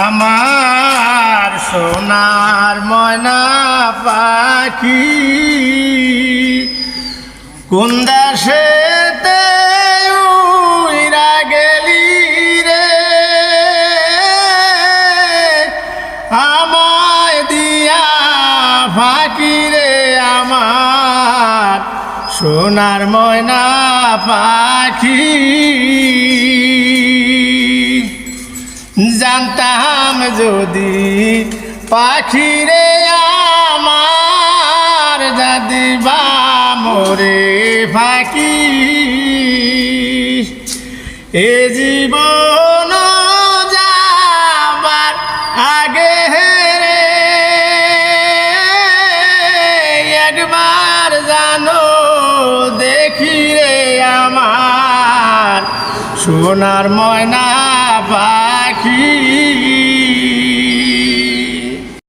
আমার সোনার ময়না পাখি কোন দেশেতে উইরা গেলি রে, আমায় দিয়া ফাঁকি রে আমার সোনার ময়না পাখি। জানতাম যদি পাখি রে আমার যদি বা মোরে ফাঁকি, এ জীবন যাবার আগে রে একবার জানো দেখি রে আমার সোনার ময়না পা